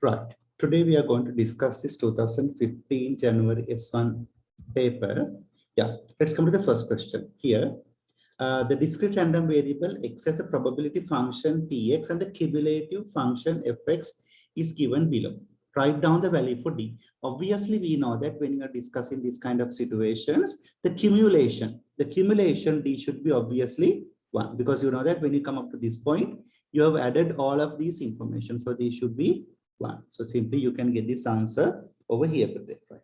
Right. Today we are going to discuss this 2015 January S1 paper. Yeah, let's come to the first question here. The discrete random variable x as a probability function px and the cumulative function fx is given below. Write down the value for d. Obviously, we know that when you are discussing these kind of situations, the cumulation d should be obviously 1, because you know that when you come up to this point, you have added all of these information. So these should be 1. So simply you can get this answer over here, right?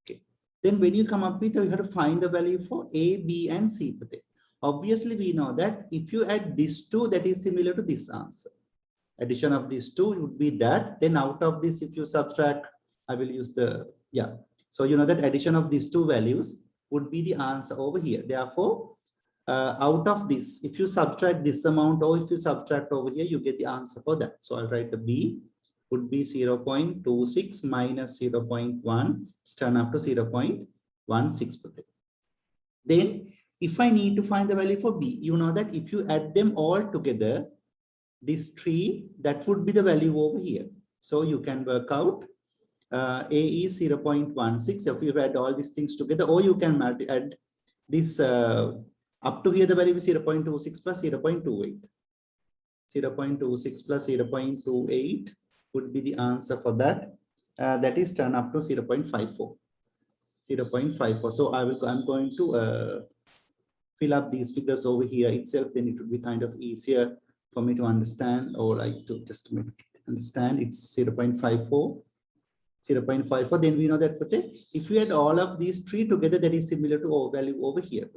Okay. Then when you come up with, you have to find the value for a, b, and c. Obviously, we know that if you add these two, that is similar to this answer. Addition of these two would be that. Then out of this, if you subtract, I will use the, yeah. So you know that addition of these two values would be the answer over here. Therefore, out of this, if you subtract this amount or if you subtract over here, you get the answer for that. So I'll write the b would be 0.26 minus 0.1, turn up to 0.16. Then if I need to find the value for b, you know that if you add them all together, this 3, that would be the value over here. So you can work out a is 0.16 if you add all these things together, or you can add this up to here, the value is 0.26 plus 0.28. 0.26 plus 0.28 would be the answer for that. That is turn up to 0.54. 0.54. So I'm going to fill up these figures over here itself. Then it would be kind of easier for me to understand, or like to just make it understand. It's 0.54. 0.54. Then we know that if you add all of these 3 together, that is similar to our value over here.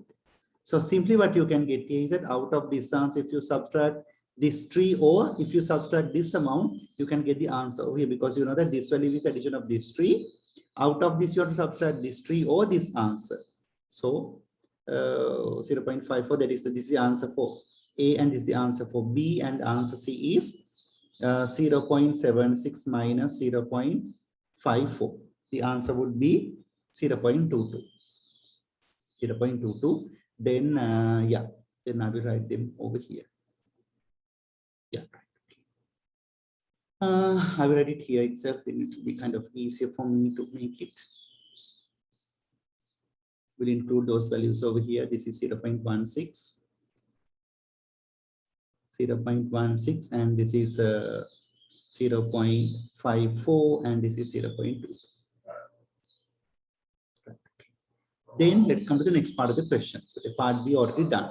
So simply what you can get here is that out of this answer, if you subtract this 3 or if you subtract this amount, you can get the answer over here, because you know that this value is addition of this 3. Out of this, you have to subtract this 3 or this answer. So 0.54, that is this is the answer for A, and this is the answer for B, and answer C is 0.76 minus 0.54. The answer would be 0.22. 0.22. Then yeah, then I will write them over here. Yeah, I will write it here itself. Then it will be kind of easier for me to make it. We'll include those values over here. This is 0.16. 0.16, and this is 0.54, and this is 0.2. Then let's come to the next part of the question. The part B already done.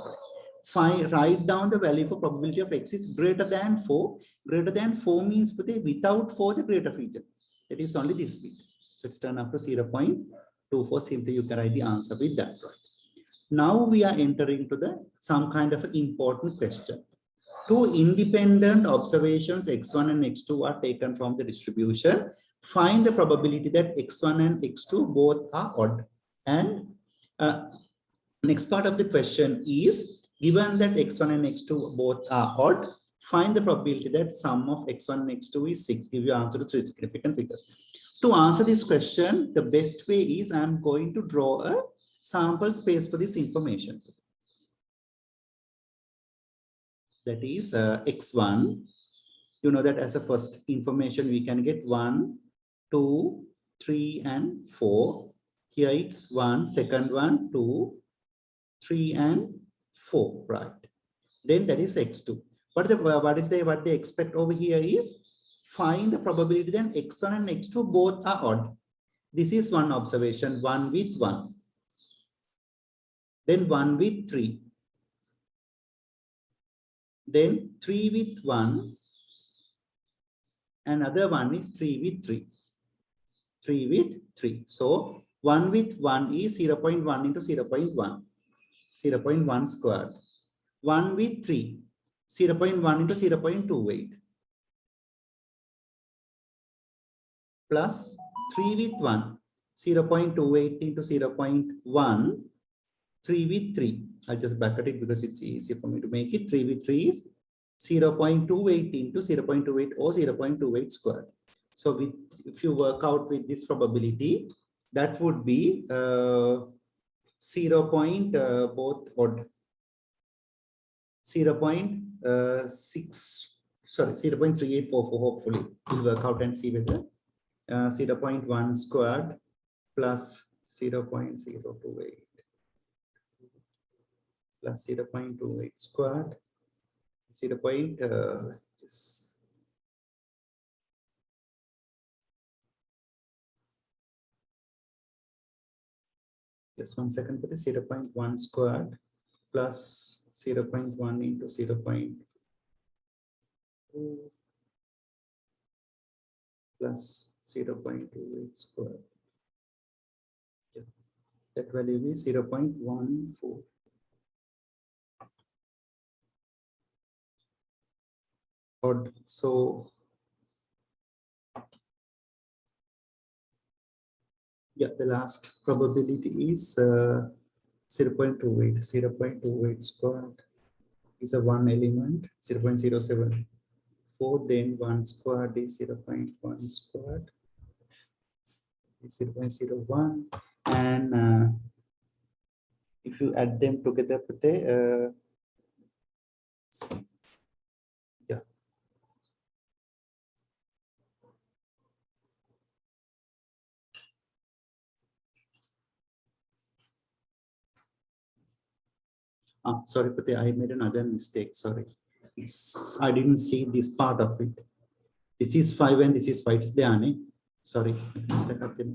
Write down the value for probability of x is greater than 4. Greater than 4 means without 4 the greater feature. That is only this bit. So it's turned up to 0.24. Simply you can write the answer with that. Right. Now we are entering to some kind of important question. 2 independent observations x1 and x2 are taken from the distribution. Find the probability that x1 and x2 both are odd. And next part of the question is, given that x1 and x2 both are odd, find the probability that sum of x1 and x2 is 6. Give your answer to 3 significant figures. To answer this question, the best way is I'm going to draw a sample space for this information. That is x1. You know that as a first information, we can get 1, 2, 3, and 4. Here it's 1, second one, 2, 3, and 4, right? Then that is x2. What they expect over here is find the probability then x1 and x2 both are odd. This is one observation, 1 with 1. Then 1 with 3. Then 3 with 1. Another one is 3 with 3. 3 with 3. So 1 with 1 is 0.1 into 0.1. 0.1 squared. 1 with 3. 0.1 into 0.28. Plus 3 with 1. 0.28 into 0.1. 3 with 3. I'll just bracket it because it's easier for me to make it. 3 with 3 is 0.28 into 0.28 or 0.28 squared. So if you work out with this probability, that would be both odd. 0.6 sorry, 0.3844, hopefully we'll work out and see whether 0.1 squared plus 0.028 plus 0.28 squared, 0. Just one second for the 0.1 squared plus 0.1 into 0.2 plus 0.28 squared. Yeah. That value is 0.14. Odd. So yeah, the last probability is 0.28. 0.28 squared is a one element, 0.074. Then 1 squared is 0.1 squared, is 0.01. And if you add them together, yeah. Sorry, Pate, I made another mistake. Sorry. I didn't see this part of it. This is 5 and this is 5. It's there. Sorry.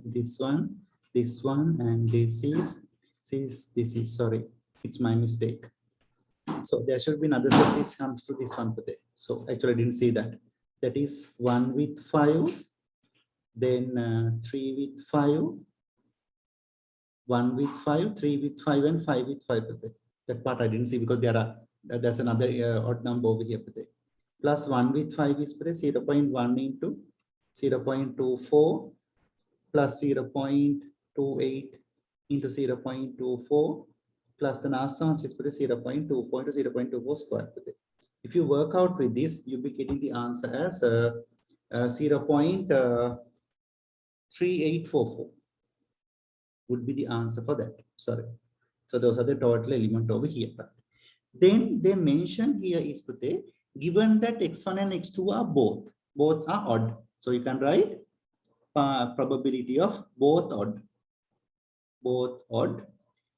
This one, and this is sorry. It's my mistake. So there should be another set. This comes to this one. Pate. So actually I didn't see that. That is 1 with 5, then 3 with 5, 1 with 5, 3 with 5, and 5 with 5. Pate. That part I didn't see because there's another odd number over here. Plus 1 with 5 is 0.1 into 0.24 plus 0.28 into 0.24 plus the last one is 0.24 into 0.24 squared. If you work out with this, you'll be getting the answer as 0.3844 would be the answer for that. Sorry. So those are the total element over here. Then they mention here is given that x1 and x2 are both are odd. So you can write probability of both odd.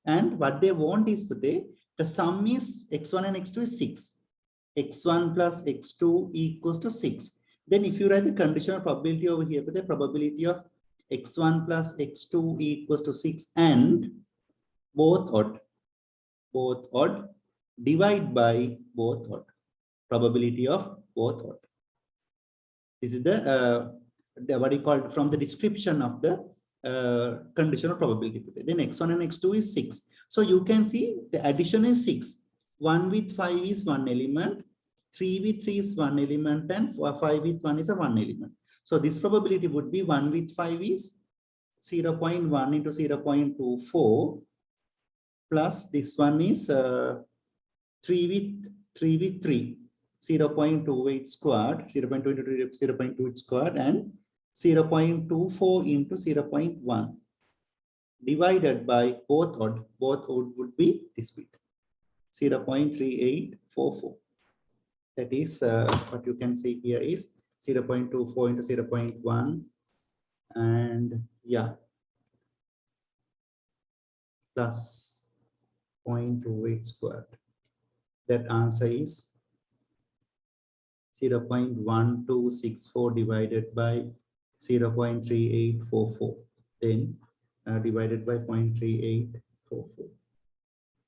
And what they want is the sum is x1 and x2 is 6. x1 plus x2 equals to 6. Then if you write the conditional probability over here, the probability of x1 plus x2 equals to 6 and both odd, divide by both odd. Probability of both odd. This is the what you call from the description of the conditional probability. Then x1 and x2 is 6. So you can see the addition is 6. 1 with 5 is one element, 3 with 3 is one element, and 5 with 1 is a one element. So this probability would be 1 with 5 is 0.1 into 0.24 plus this one is 3 with 3, 0.28 squared, 0.28 squared, and 0.24 into 0.1 divided by both odd. Both odd would be this bit, 0.3844. That is what you can see here is 0.24 into 0.1, and yeah, plus 0.28 squared. That answer is 0.1264 divided by 0.3844. Then divided by 0.3844.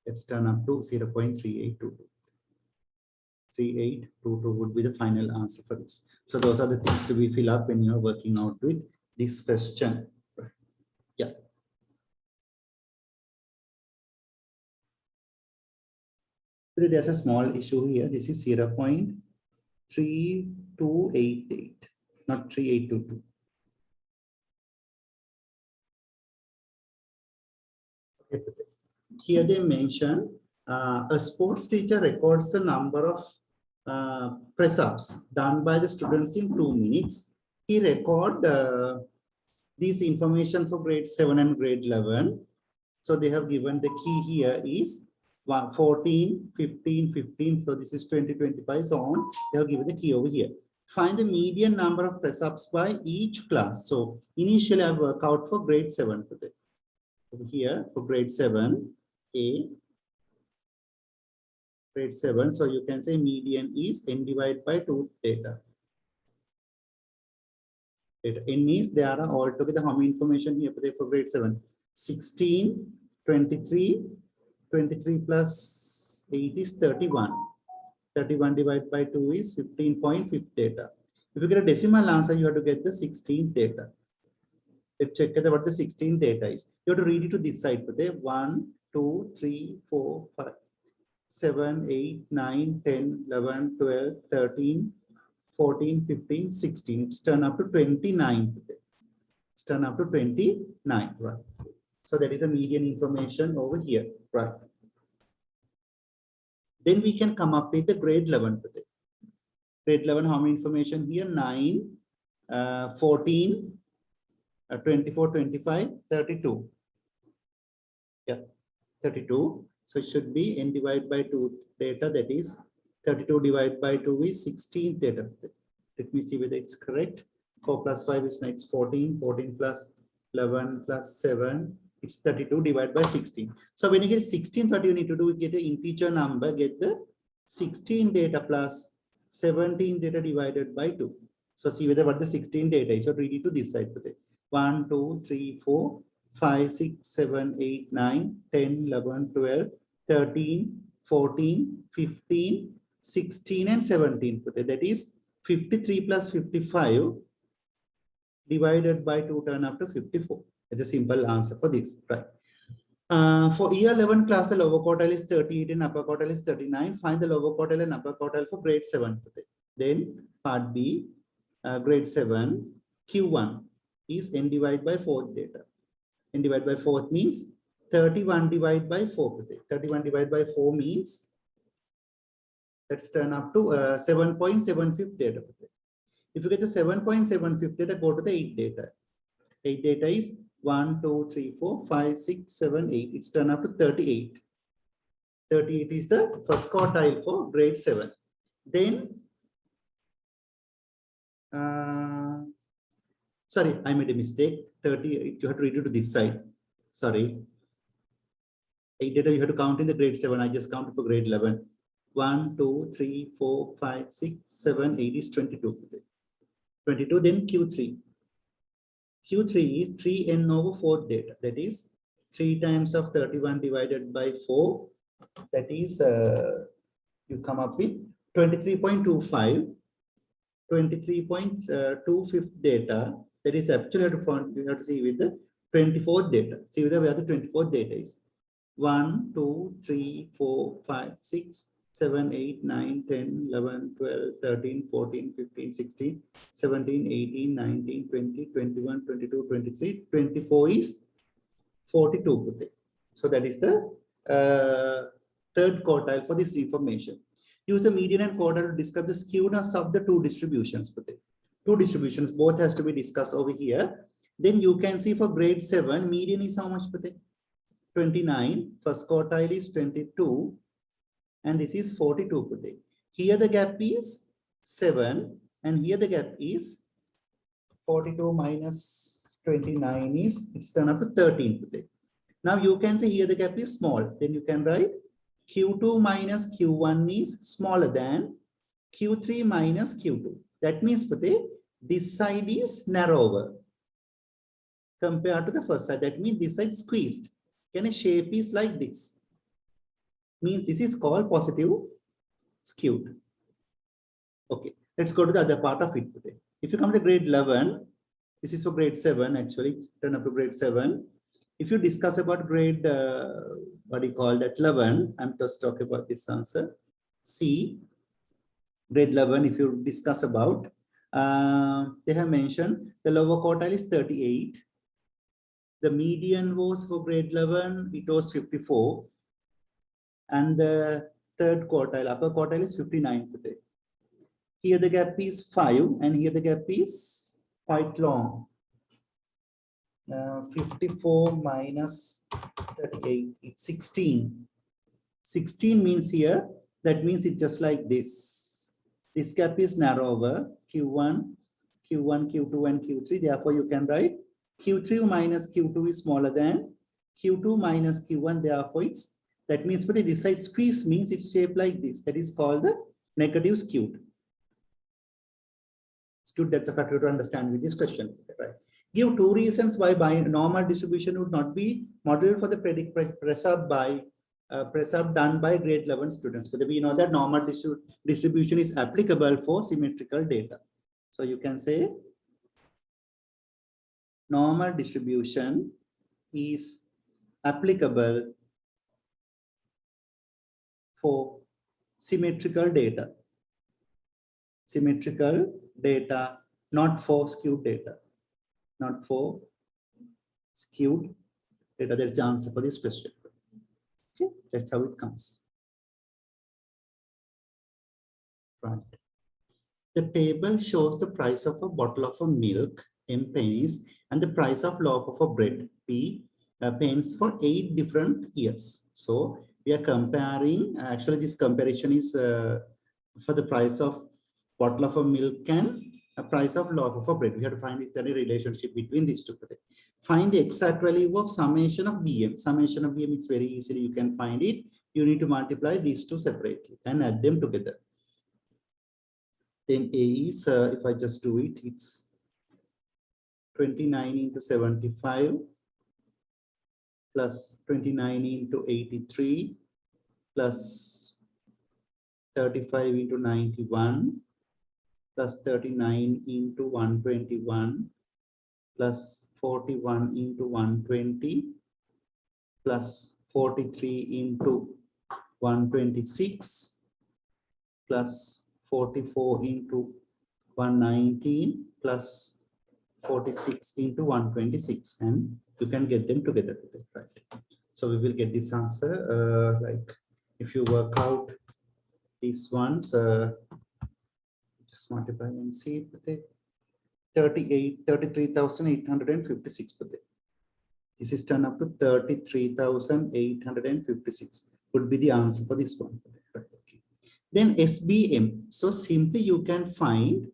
Let's turn up to 0.3822. 3822 would be the final answer for this. So those are the things to be filled up when you're working out with this question. Yeah. There's a small issue here. This is 0.3288, not 3822. Okay. Here they mention a sports teacher records the number of press-ups done by the students in 2 minutes. He record this information for grade 7 and grade 11. So they have given the key here is 14, 15, 15. So this is 20, 25, so on. They have given the key over here. Find the median number of press ups by each class. So initially I work out for grade 7 today. Over here for grade 7, A, grade 7. So you can say median is n divided by 2 data. N is there are altogether how many information here for grade 7? 16, 23, 23 plus 8 is 31. 31 divided by 2 is 15.5 data. If you get a decimal answer, you have to get the 16 data. Let's check what the 16 data is. You have to read it to this side. 1, 2, 3, 4, 5, 7, 8, 9, 10, 11, 12, 13, 14, 15, 16. It's turned up to 29 today. It's turned up to 29, right? So that is the median information over here, right? Then we can come up with the grade 11 today. Grade 11, how many information here? 9, 14, 24, 25, 32. Yeah, 32. So it should be n divided by 2 data. That is 32 divided by 2 is 16 data. Let me see whether it's correct. 4 plus 5 is 9, it's 14. 14 plus 11 plus 7. It's 32 divided by 16. So when you get 16, what you need to do is get an integer number, get the 16 data plus 17 data divided by 2. So see whether what the 16 data is. So read it to this side. 1, 2, 3, 4, 5, 6, 7, 8, 9, 10, 11, 12, 13, 14, 15, 16, and 17. That is 53 plus 55 divided by 2 turn up to 54. That's a simple answer for this, right? For year 11 class, the lower quartile is 38 and upper quartile is 39. Find the lower quartile and upper quartile for grade 7. Then part B, grade 7, Q1 is n divided by 4th data. N divided by 4th means 31 divided by 4. 31 divided by 4 means let's turn up to 7.75 data. If you get the 7.75 data, go to the 8 data. 8 data is 1, 2, 3, 4, 5, 6, 7, 8. It's turned up to 38. 38 is the first quartile for grade 7. Then, sorry, I made a mistake. 30, you have to read it to this side. Sorry. 8 data you have to count in the grade 7. I just counted for grade 11. 1, 2, 3, 4, 5, 6, 7, 8 is 22. 22, then Q3. Q3 is 3n over 4 data. That is 3 times of 31 divided by 4. That is, you come up with 23.25. 23.25 data. That is actually you have to see with the 24th data. See where the 24th data is. 1, 2, 3, 4, 5, 6, 7, 8, 9, 10, 11, 12, 13, 14, 15, 16, 17, 18, 19, 20, 21, 22, 23, 24 is 42. So that is the third quartile for this information. Use the median and quartile to describe the skewness of the two distributions. Two distributions, both has to be discussed over here. Then you can see for grade 7, median is how much? 29. First quartile is 22. And this is 42. Here the gap is 7. And here the gap is 42 minus 29 is, it's turned up to 13. Now you can see here the gap is small. Then you can write Q2 minus Q1 is smaller than Q3 minus Q2. That means this side is narrower compared to the first side. That means this side squeezed. Can a shape is like this? Means this is called positive skewed. Okay, let's go to the other part of it. If you come to grade 11, this is for grade 7 actually, turn up to grade 7. If you discuss about grade, what do you call that, 11, I'm just talking about this answer. C, grade 11, if you discuss about, they have mentioned the lower quartile is 38. The median was for grade 11, it was 54. And the third quartile, upper quartile is 59 today. Here the gap is 5 and here the gap is quite long. 54 minus 38, it's 16. 16 means here, that means it's just like this. This gap is narrower, Q1, Q1, Q2, and Q3. Therefore, you can write Q3 minus Q2 is smaller than Q2 minus Q1. Therefore, it's, that means for the this side squeeze means it's shaped like this. That is called the negative skewed. Skewed, that's a factor to understand with this question, right? Give two reasons why normal distribution would not be modeled for the PRESAB done by grade 11 students. But we know that normal distribution is applicable for symmetrical data. So you can say normal distribution is applicable for symmetrical data. Symmetrical data, not for skewed data. Not for skewed data. That's the answer for this question. Okay, that's how it comes. Right. The table shows the price of a bottle of a milk, M pennies, and the price of loaf of a bread, P pence, for 8 different years. So we are comparing, actually this comparison is for the price of bottle of a milk and a price of loaf of a bread. We have to find if there is a relationship between these two. Find the exact value of summation of BM. Summation of BM, it's very easily, you can find it. You need to multiply these two separately and add them together. Then A is, if I just do it, it's 29 into 75 plus 29 into 83 plus 35 into 91 plus 39 into 121 plus 41 into 120 plus 43 into 126 plus 44 into 119 plus 46 into 126, and you can get them together, right? So we will get this answer like if you work out these ones, just multiply and see 33,856. This is turned up to 33,856 would be the answer for this one. Right? Okay. Then SBM. So simply you can find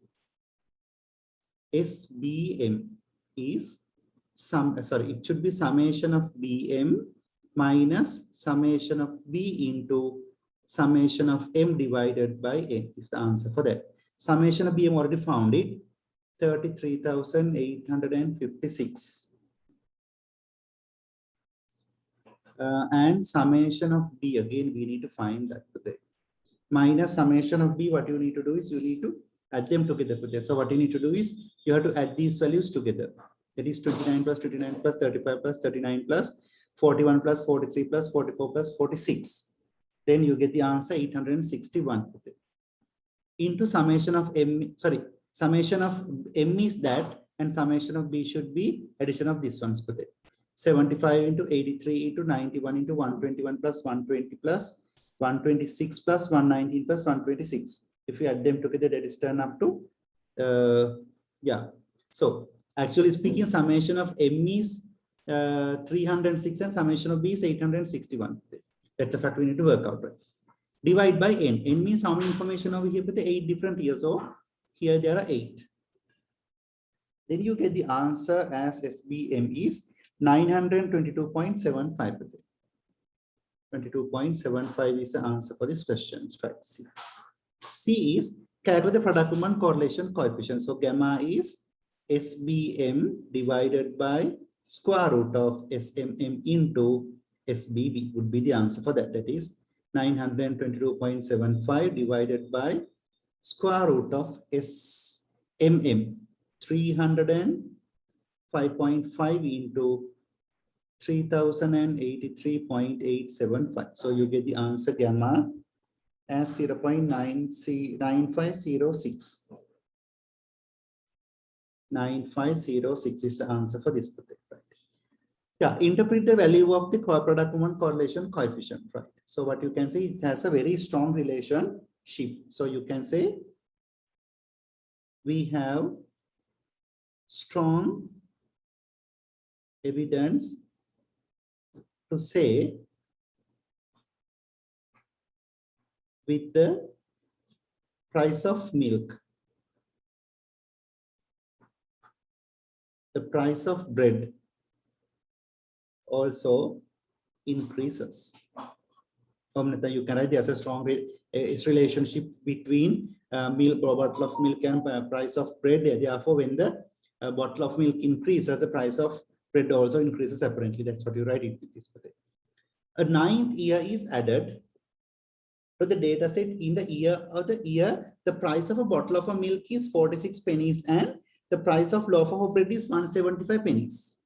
SBM is it should be summation of BM minus summation of B into summation of M divided by N is the answer for that. Summation of BM already found it, 33,856. And summation of B, again, we need to find that today. Minus summation of B, what you need to do is you need to add them together. So what you need to do is you have to add these values together. That is 29 plus 29 plus 35 plus 39 plus 41 plus 43 plus 44 plus 46. Then you get the answer 861. Into summation of M, summation of M is that, and summation of B should be addition of this ones. 75 into 83 into 91 into 121 plus 120 plus 126 plus 119 plus 126. If you add them together, that is turn up to, yeah. So actually speaking, summation of M is 306 and summation of B is 861. That's a fact we need to work out, right? Divide by N. N means how many information over here with the 8 different years. So here there are 8. Then you get the answer as SBM is 922.75. 22.75 is the answer for this question. Right. C. C is calculate the product woman correlation coefficient. So gamma is SBM divided by square root of SMM into SBB would be the answer for that. That is 922.75 divided by square root of SMM 305.5 into 3083.875. So you get the answer gamma as 0.9506. 9506 is the answer for this particular. Right? Yeah, interpret the value of the product woman correlation coefficient. Right. So what you can say, it has a very strong relationship. So you can say we have strong evidence to say with the price of milk, the price of bread also increases. You can write there's a strong relationship between milk, bottle of milk, and price of bread. Therefore, when the bottle of milk increases, the price of bread also increases apparently. That's what you write in this. A ninth year is added to the data set. In the year, the price of a bottle of a milk is 46 pennies and the price of loaf of bread is 175 pennies.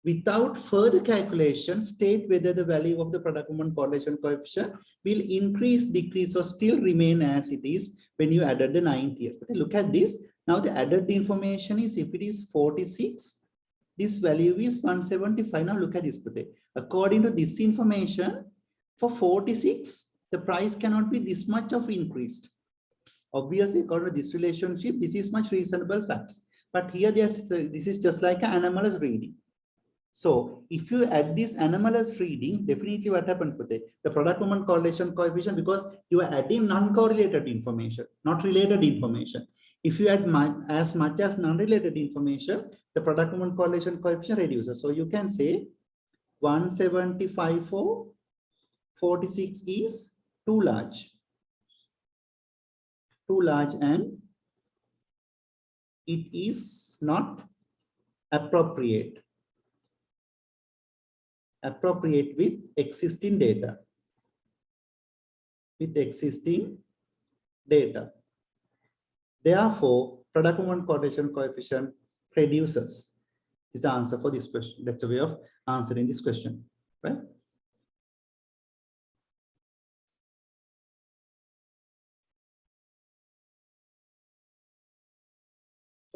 Without further calculation, state whether the value of the product woman correlation coefficient will increase, decrease, or still remain as it is when you added the 9th year. Look at this. Now the added information is, if it is 46, this value is 175. Now look at this. According to this information, for 46, the price cannot be this much of increased. Obviously, according to this relationship, this is much reasonable facts. But here, this is just like an anomalous reading. So if you add this anomalous reading, definitely what happened with it? The product woman correlation coefficient, because you are adding non-correlated information, not related information. If you add as much as non-related information, the product woman correlation coefficient reduces. So you can say 175 for 46 is too large. Too large, and it is not appropriate with existing data. Therefore, product woman correlation coefficient reduces. Is the answer for this question. That's a way of answering this question, right?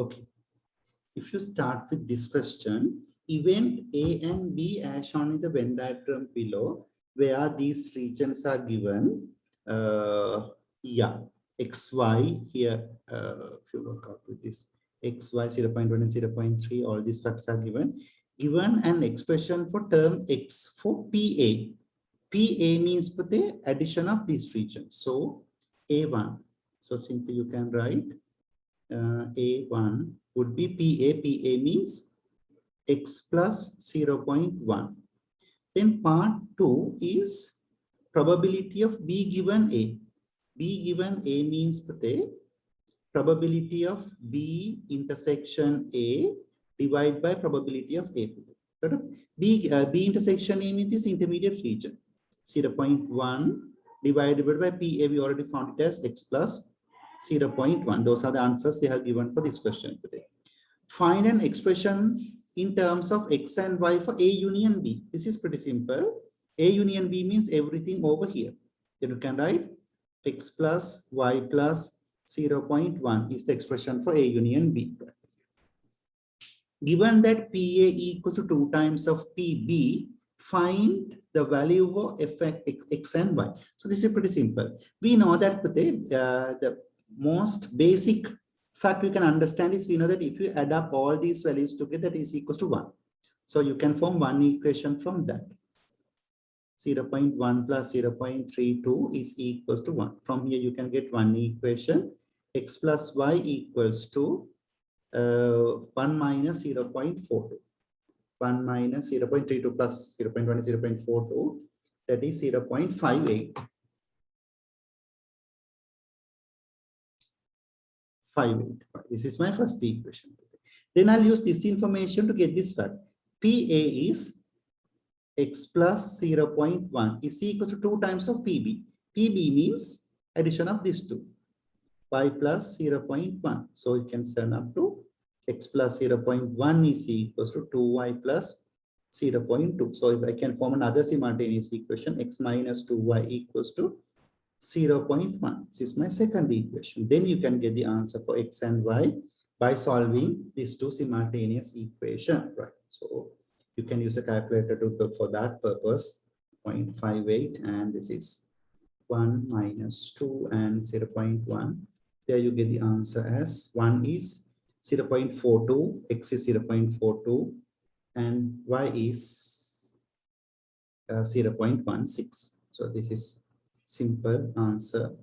Okay. If you start with this question, event A and B as shown in the Venn diagram below, where these regions are given, XY here, if you work out with this, XY 0.1 and 0.3, all these facts are given. Given an expression for term X for PA. PA means for the addition of these regions. So A1. So simply you can write A1 would be PA. PA means X plus 0.1. Then part 2 is probability of B given A. B given A means the probability of B intersection A divided by probability of A. B intersection A means this intermediate region. 0.1 divided by PA, we already found it as X plus 0.1. Those are the answers they have given for this question today. Find an expression in terms of X and Y for A union B. This is pretty simple. A union B means everything over here. Then you can write X plus Y plus 0.1 is the expression for A union B. Given that PA equals to 2 times of PB, find the value of X and Y. So this is pretty simple. We know that the most basic fact we can understand is, we know that if you add up all these values together, that is equals to 1. So you can form one equation from that. 0.1 plus 0.32 is equals to 1. From here you can get one equation. X plus Y equals to 1 minus 0.42. 1 minus 0.32 plus 0.1 is 0.42. That is 0.58. 58. This is my first equation. Then I'll use this information to get this fact. PA is X plus 0.1 is equal to 2 times of PB. PB means addition of these two. Y plus 0.1. So it can turn up to X plus 0.1 is equals to 2Y plus 0.2. So if I can form another simultaneous equation, X minus 2Y equals to 0.1. This is my second equation. Then you can get the answer for X and Y by solving these two simultaneous equations, right? So you can use the calculator for that purpose. 0.58, and this is 1 minus 2 and 0.1. There you get the answer as 1 is 0.42, X is 0.42, and Y is 0.16. So this is simple answer.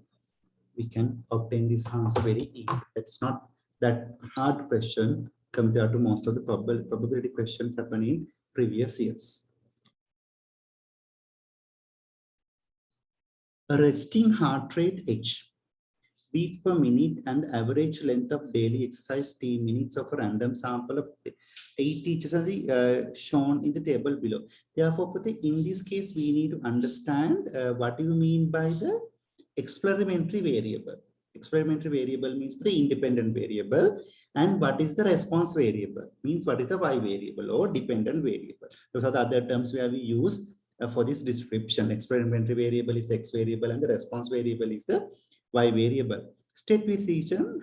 We can obtain this answer very easy. It's not that hard question compared to most of the probability questions happening in previous years. A resting heart rate H, beats per minute, and the average length of daily exercise T minutes of a random sample of 8 teachers are shown in the table below. Therefore, in this case, we need to understand what you mean by the experimentary variable. Experimentary variable means the independent variable, and what is the response variable means what is the Y variable or dependent variable. Those are the other terms where we use for this description. Experimentary variable is the X variable and the response variable is the Y variable. State with region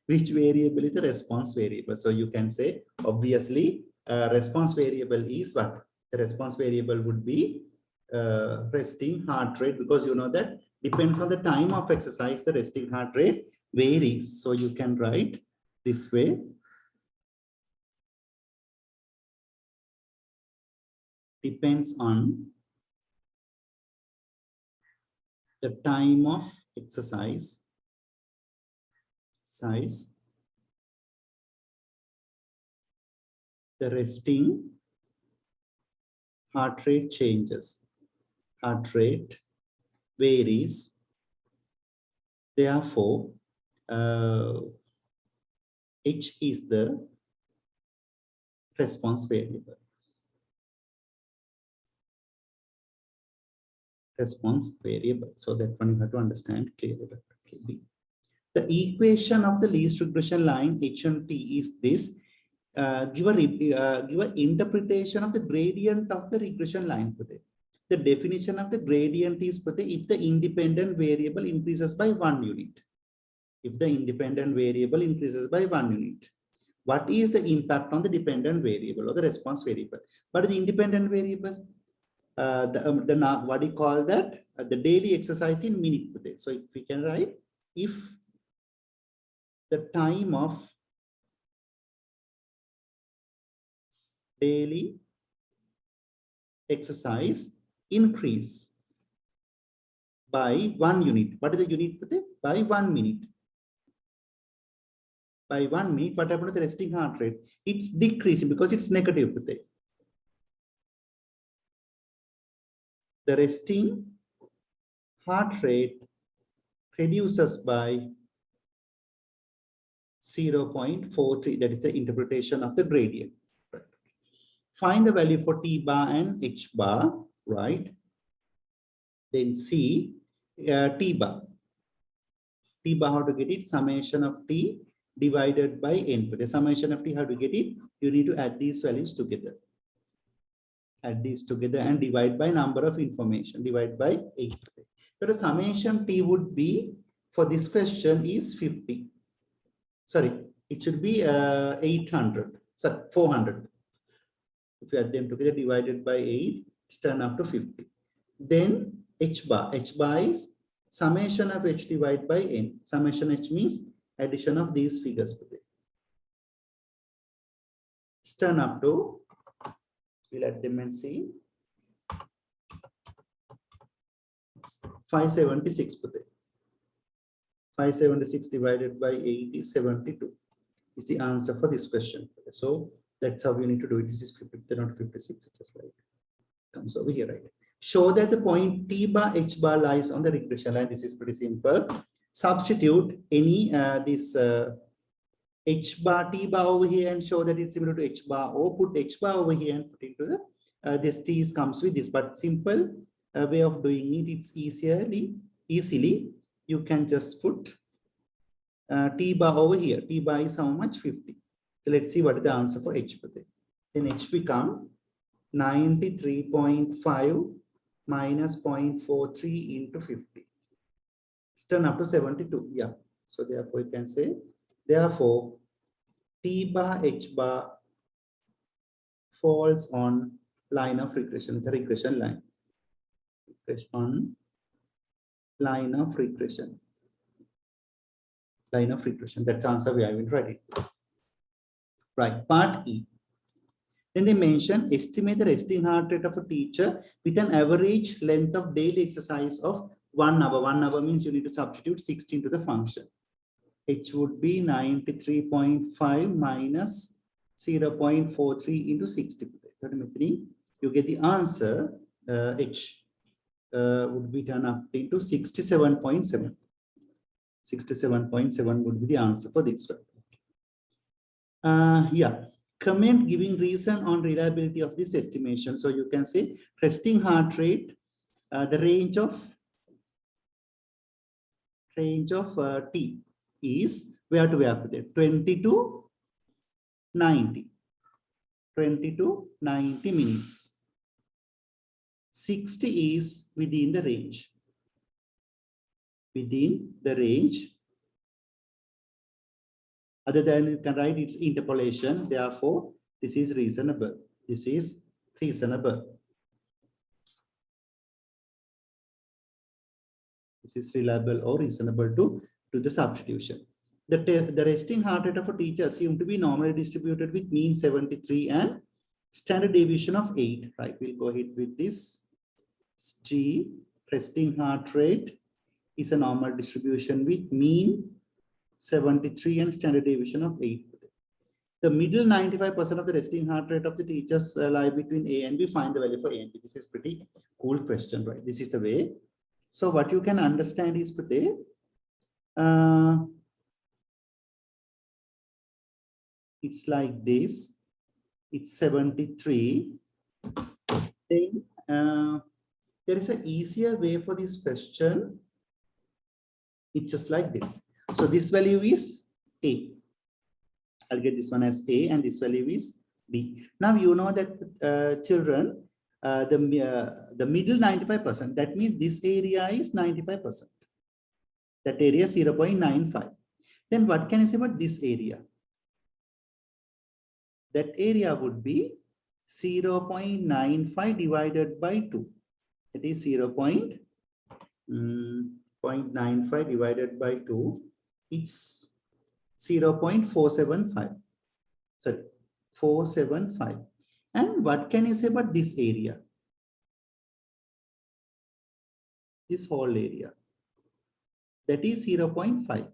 which variable is the response variable. So you can say obviously response variable is what? The response variable would be resting heart rate, because you know that depends on the time of exercise, the resting heart rate varies. So you can write this way. Depends on the time of exercise, the resting heart rate changes. Heart rate varies. Therefore, H is the response variable. Response variable. So that one you have to understand clearly. Okay. The equation of the least regression line H and T is this. Give a interpretation of the gradient of the regression line. The definition of the gradient is if the independent variable increases by 1 unit. If the independent variable increases by 1 unit. What is the impact on the dependent variable or the response variable? What is the independent variable? What do you call that? The daily exercise in minute. So if we can write, if the time of daily exercise increase by 1 unit. What is the unit? By 1 minute. By 1 minute, what happened to the resting heart rate? It's decreasing because it's negative. The resting heart rate reduces by 0.43. That is the interpretation of the gradient. Find the value for T bar and H bar, right? Then see T bar. T bar, how to get it? Summation of T divided by N. The summation of T, how to get it? You need to add these values together. Add these together and divide by number of information. Divide by 8. So the summation T would be, for this question, is 50. Sorry, it should be 800. Sorry, 400. If you add them together, divided by 8, it's turn up to 50. Then H bar. H bar is summation of H divided by N. Summation H means addition of these figures. It's turn up to, we'll add them and see, 576. 576 divided by 8 is 72. Is the answer for this question. So that's how we need to do it. This is 50, not 56. It just like comes over here, right? Show that the point T bar H bar lies on the regression line. This is pretty simple. Substitute any this H bar T bar over here and show that it's similar to H bar, or put H bar over here and put into the this T comes with this. But simple way of doing it, it's easily you can just put T bar over here. T bar is how much? 50. So let's see what is the answer for H. Then H become 93.5 minus 0.43 into 50. It's turned up to 72. Yeah. So therefore you can say, therefore T bar H bar falls on line of regression, the regression line. On line of regression. Line of regression. That's the answer we have been writing. Right. Part E. Then they mention estimate the resting heart rate of a teacher with an average length of daily exercise of 1 hour. 1 hour means you need to substitute 16 to the function. H would be 93.5 minus 0.43 into 60. You get the answer, H would be turned up into 67.7. 67.7 would be the answer for this one. Yeah, comment giving reason on reliability of this estimation. So you can say resting heart rate, the range of T is where to where to there, 20 to 90. 20 to 90 minutes. 60 is within the range. Within the range. Other than you can write its interpolation. Therefore, this is reasonable. This is reasonable. This is reliable or reasonable to do the substitution. The resting heart rate of a teacher assumed to be normally distributed with mean 73 and standard deviation of 8. Right, we'll go ahead with this. G, resting heart rate is a normal distribution with mean 73 and standard deviation of 8. The middle 95% of the resting heart rate of the teachers lie between A and B. Find the value for A and B. This is pretty cool question, right? This is the way. So what you can understand is it's like this. It's 73. Then there is an easier way for this question. It's just like this. So this value is A. I'll get this one as A and this value is B. Now you know that children, the middle 95%, that means this area is 95%. That area is 0.95. Then what can I say about this area? That area would be 0.95 divided by 2. That is 0.95 divided by 2. It's 0.475. Sorry, 475. And what can you say about this area? This whole area. That is 0.5.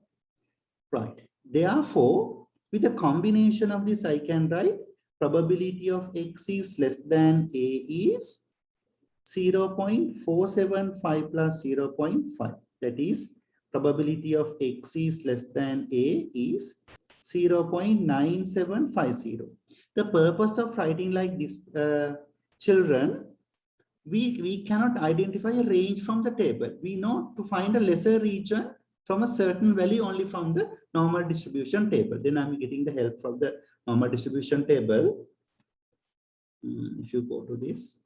Right. Therefore, with the combination of this, I can write probability of X is less than A is 0.475 plus 0.5. That is probability of X is less than A is 0.9750. The purpose of writing like this, children, we cannot identify a range from the table. We know to find a lesser region from a certain value only from the normal distribution table. Then I'm getting the help from the normal distribution table. If you go to this,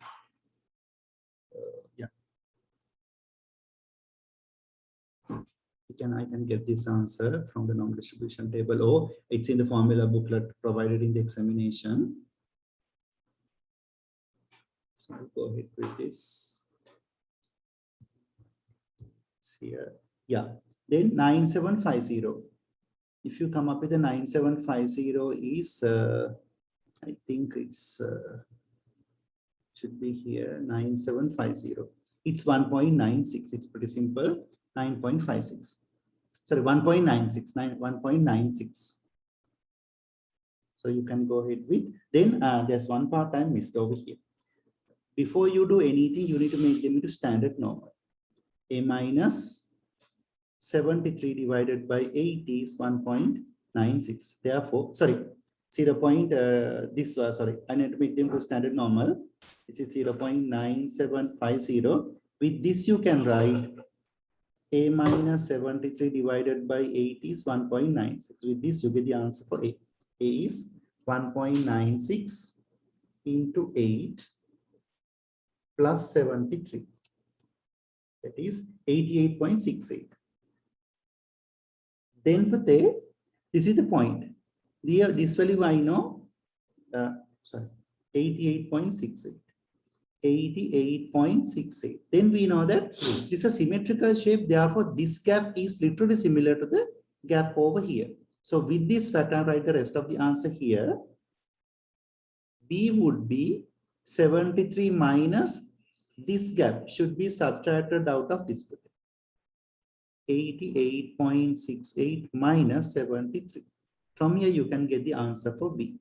yeah, I can get this answer from the normal distribution table, or it's in the formula booklet provided in the examination. So I'll go ahead with this. It's here. Yeah. Then 9750. If you come up with a 9750 is, I think it's should be here 9750. It's 1.96. It's pretty simple. 9.56. Sorry, 1.96. 1.96. So you can go ahead with. Then there's one part I missed over here. Before you do anything, you need to make them into standard normal. A minus 73 divided by 8 is 1.96. Therefore, sorry, 0. Sorry, I need to make them to standard normal. This is 0.9750. With this, you can write A minus 73 divided by 8 is 1.96. With this, you get the answer for A. A is 1.96 into 8 plus 73. That is 88.68. Then this is the point. This value I know, sorry, 88.68. 88.68. Then we know that this is a symmetrical shape. Therefore, this gap is literally similar to the gap over here. So with this pattern, write the rest of the answer here. B would be 73 minus this gap should be subtracted out of this. 88.68 minus 73. From here, you can get the answer for B.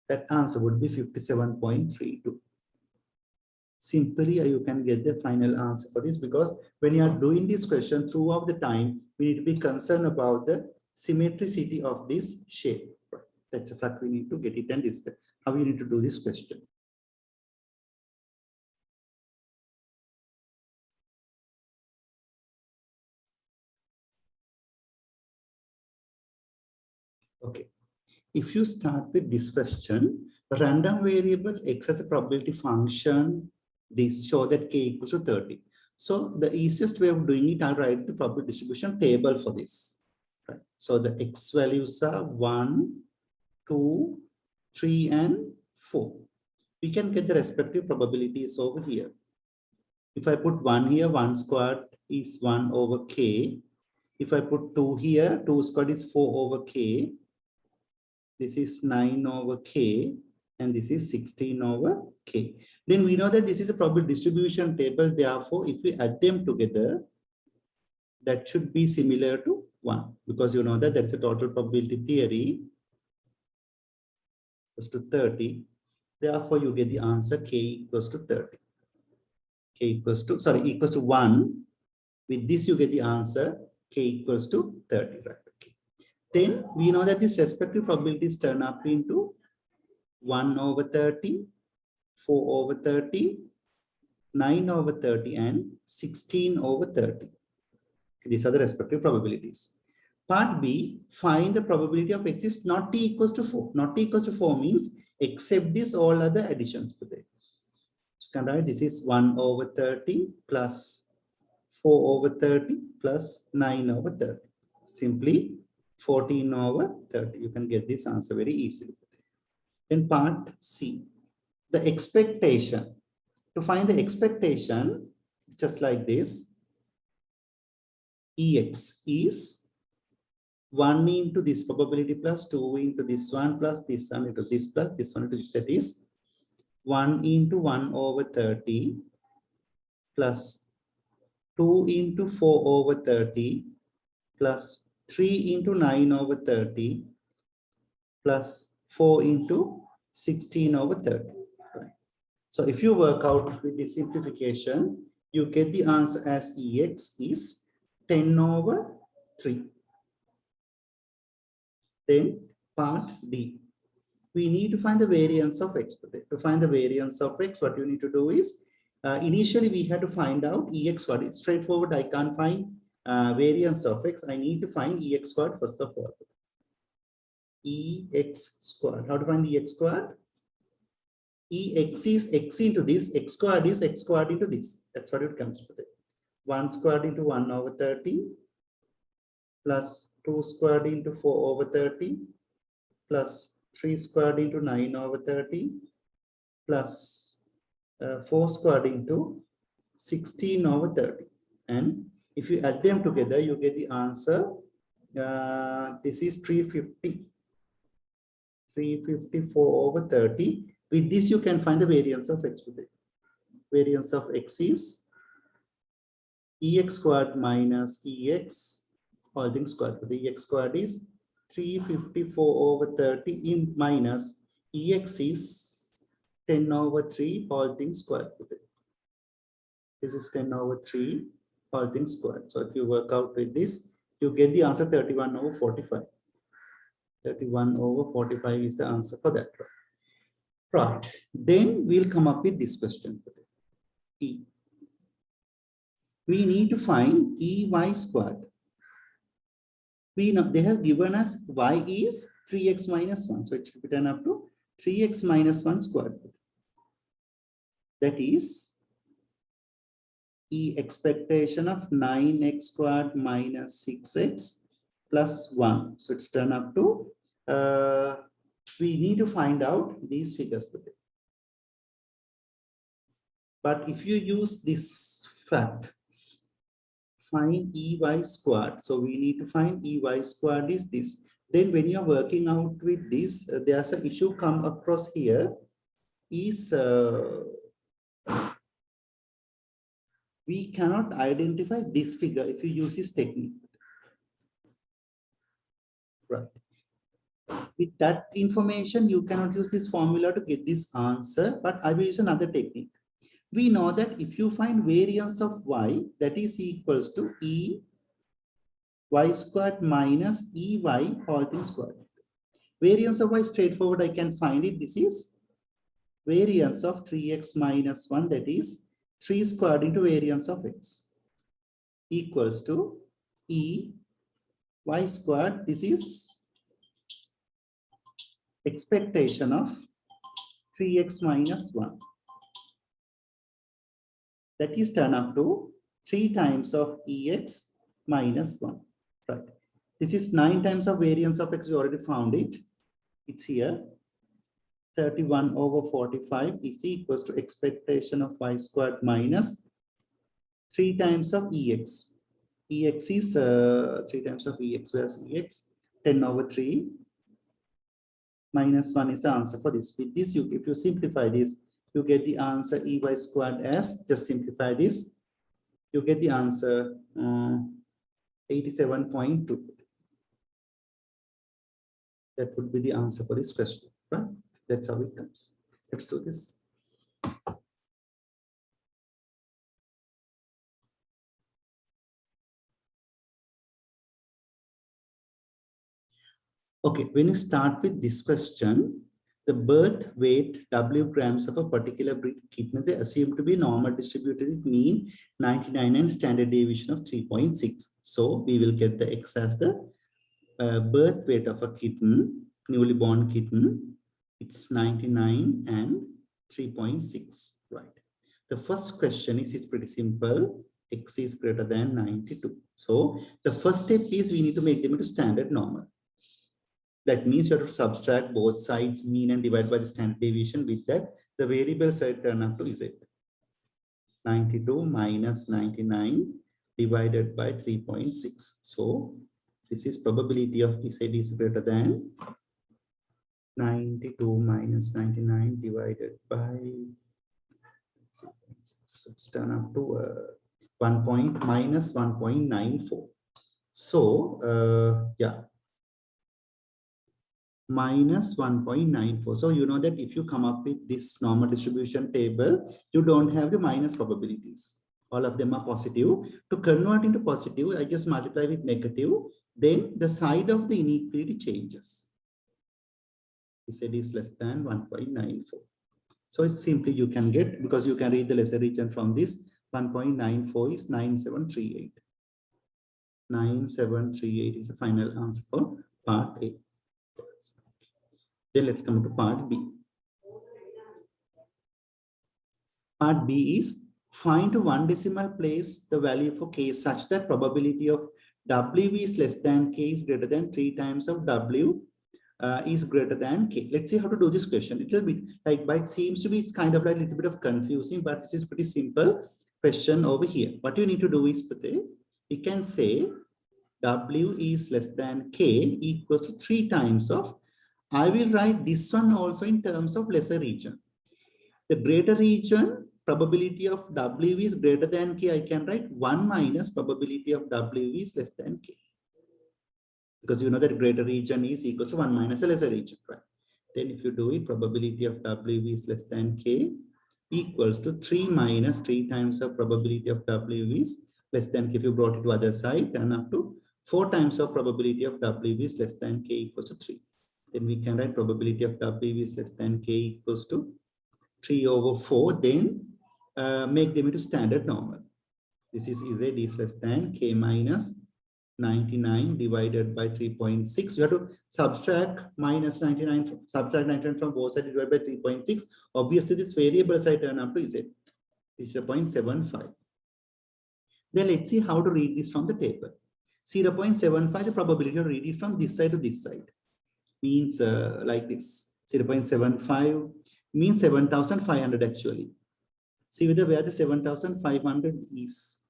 That answer would be 57.32. Simply, you can get the final answer for this, because when you are doing this question throughout the time, we need to be concerned about the symmetricity of this shape. That's a fact we need to get it, and this how you need to do this question. Okay. If you start with this question, random variable x as a probability function, this show that k equals to 30. So the easiest way of doing it, I'll write the probability distribution table for this. Right. So the x values are 1, 2, 3, and 4. We can get the respective probabilities over here. If I put 1 here, 1 squared is 1 over k. If I put 2 here, 2 squared is 4 over k. This is 9 over k, and this is 16 over k. Then we know that this is a probability distribution table. Therefore, if we add them together, that should be similar to 1, because you know that that's a total probability theory equals to 30. Therefore, you get the answer k equals to 30. K equals to, sorry, equals to 1. With this, you get the answer k equals to 30, right? Okay. Then we know that these respective probabilities turn up into 1 over 30, 4 over 30, 9 over 30, and 16 over 30. These are the respective probabilities. Part B, find the probability of x is not t equals to 4. Not t equals to 4 means except this, all other additions. So you can write this is 1 over 30 plus 4 over 30 plus 9 over 30. Simply 14 over 30. You can get this answer very easily. In part C, the expectation. To find the expectation, just like this, Ex is 1 into this probability plus 2 into this one plus this one into this plus this one into this. That is 1 into 1 over 30 plus 2 into 4 over 30 plus 3 into 9 over 30 plus 4 into 16 over 30. Right. So if you work out with the simplification, you get the answer as Ex is 10 over 3. Then part D. We need to find the variance of x. To find the variance of x, what you need to do is, initially we had to find out Ex squared. It's straightforward. I can't find variance of x. I need to find Ex squared first of all. Ex squared. How to find Ex squared? Ex is x into this. X squared is x squared into this. That's what it comes with. 1 squared into 1 over 30 plus 2 squared into 4 over 30 plus 3 squared into 9 over 30 plus 4 squared into 16 over 30. And if you add them together, you get the answer. This is 350. 354 over 30. With this, you can find the variance of x. Variance of x is Ex squared minus Ex, all things squared. The Ex squared is 354 over 30 in minus Ex is 10 over 3, all things squared. This is 10 over 3, all things squared. So if you work out with this, you get the answer 31 over 45. 31 over 45 is the answer for that. Right. Then we'll come up with this question. E. We need to find Ey squared. We know they have given us y is 3x minus 1. So it should be turned up to 3x minus 1 squared. That is E expectation of 9x squared minus 6x plus 1. So it's turned up to, we need to find out these figures today. But if you use this fact, find Ey squared. So we need to find Ey squared is this. Then when you're working out with this, there's an issue come across here is we cannot identify this figure if you use this technique. Right. With that information, you cannot use this formula to get this answer, but I will use another technique. We know that if you find variance of y, that is equals to e y squared minus ey whole thing squared. Variance of y straightforward, I can find it. This is variance of 3x minus 1, that is 3 squared into variance of x equals to e y squared. This is expectation of 3x minus 1. That is turn up to 3 times of ex minus 1. Right. This is 9 times of variance of x. We already found it. It's here. 31 over 45 is equals to expectation of y squared minus 3 times of ex. Ex is 3 times of ex, whereas ex 10 over 3 minus 1 is the answer for this. With this, if you simplify this, you get the answer ey squared as, just simplify this, you get the answer 87.2. That would be the answer for this question, right? That's how it comes. Let's do this. Okay, when you start with this question, the birth weight W grams of a particular breed kitten, they assume to be normal distributed with mean 99 and standard deviation of 3.6. So we will get the X as the birth weight of a kitten, newly born kitten. It's 99 and 3.6, right? The first question is pretty simple. X is greater than 92. So the first step is we need to make them into standard normal. That means you have to subtract both sides, mean and divide by the standard deviation. With that, the variable side turn up to Z. 92 minus 99 divided by 3.6. So this is probability of Z is greater than 92 minus 99 divided by 3.6. So it's turn up to minus 1.94. So yeah. Minus 1.94. So you know that if you come up with this normal distribution table, you don't have the minus probabilities. All of them are positive. To convert into positive, I just multiply with negative. Then the side of the inequality changes. Z is less than 1.94. So it's simply you can get, because you can read the lesser region from this, 1.94 is 9738. 9738 is the final answer for part A. Then let's come to part B. Part B is find to one decimal place the value for k such that probability of W is less than k is greater than 3 times of W is greater than k. Let's see how to do this question. It will be like, but it seems to be, it's kind of like a little bit of confusing, but this is pretty simple question over here. What you need to do is, you can say W is less than k equals to 3 times of, I will write this one also in terms of lesser region. The greater region, probability of W is greater than k, I can write 1 minus probability of W is less than k. Because you know that greater region is equal to 1 minus a lesser region, right? Then if you do it, probability of W is less than k equals to 3 minus 3 times of probability of W is less than k. If you brought it to other side, turn up to 4 times of probability of W is less than k equals to 3. Then we can write probability of W is less than k equals to 3 over 4. Then make them into standard normal. This is Z is less than k minus 99 divided by 3.6. You have to subtract minus 99, subtract 99 from both sides, divided by 3.6. Obviously, this variable side turn up to Z. This is 0.75. Then let's see how to read this from the table. 0.75, the probability to read it from this side to this side. Means like this. 0.75 means 7,500 actually. See where the 7,500 is.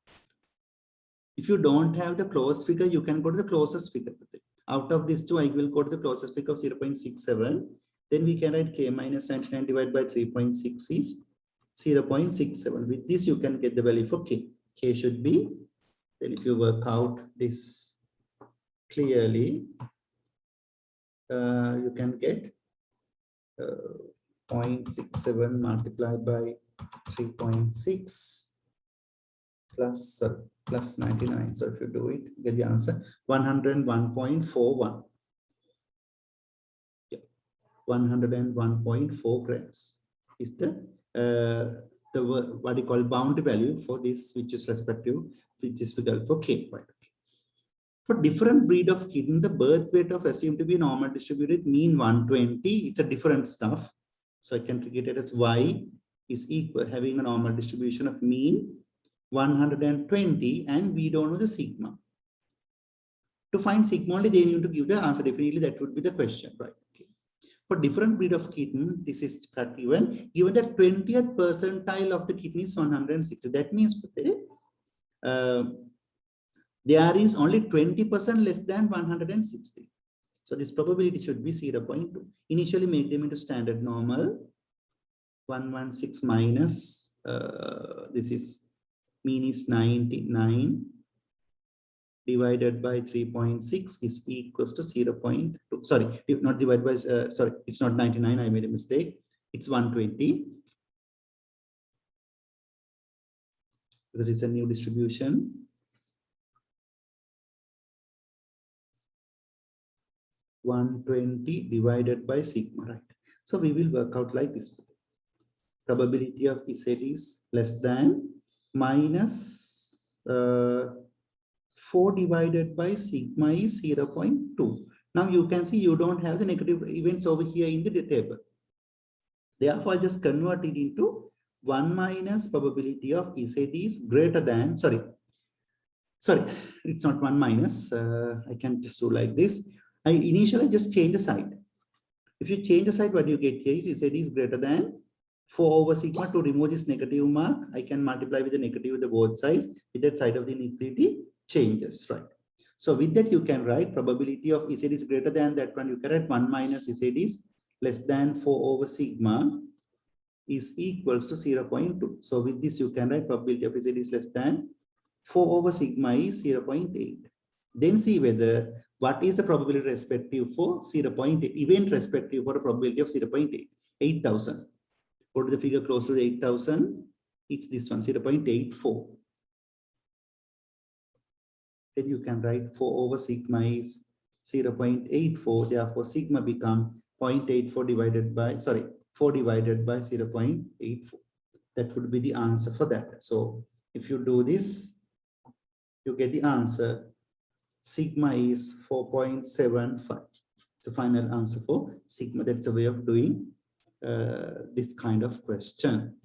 If you don't have the closest figure, you can go to the closest figure. Out of these two, I will go to the closest peak of 0.67. Then we can write k minus 99 divided by 3.6 is 0.67. With this, you can get the value for k. K should be, then if you work out this clearly, you can get 0.67 multiplied by 3.6 plus 99. So if you do it, get the answer 101.41. Yeah, 101.4 grams is the what you call boundary value for this, which is respective, which is equal for k. Right? For different breed of kitten, the birth weight of assumed to be normal distributed mean 120. It's a different stuff. So I can treat it as y is equal, having a normal distribution of mean 120, and we don't know the sigma. To find sigma only, they need to give the answer. Definitely, that would be the question, right? Okay. For different breed of kitten, this is given that 20th percentile of the kitten is 160. That means there is only 20% less than 160. So this probability should be 0.2. Initially, make them into standard normal. 116 minus, this is mean is 99 divided by 3.6 is equals to 0.2. Sorry, not divided by, sorry, it's not 99. I made a mistake. It's 120 because it's a new distribution. (120) divided by sigma, right? So we will work out like this. Probability of Z is less than minus 4 divided by sigma is 0.2. Now you can see you don't have the negative events over here in the table. Therefore, I'll just convert it into 1 minus probability of Z is greater than, sorry, it's not 1 minus. I can just do like this. I initially just change the side. If you change the side, what you get here is Z is greater than 4 over sigma. To remove this negative mark, I can multiply with the negative with the both sides. With that side of the inequality changes, right? So with that, you can write probability of Z is greater than that one. You can write 1 minus Z is less than 4 over sigma is equals to 0.2. So with this, you can write probability of Z is less than 4 over sigma is 0.8. Then see whether what is the probability respective for 0.8, event respective for a probability of 0.8, 8,000. Go to the figure close to the 8,000. It's this one, 0.84. Then you can write 4 over sigma is 0.84. Therefore, sigma become 0.84 divided by, sorry, 4 divided by 0.84. That would be the answer for that. So if you do this, you get the answer. Sigma is 4.75. It's the final answer for sigma. That's a way of doing this kind of question.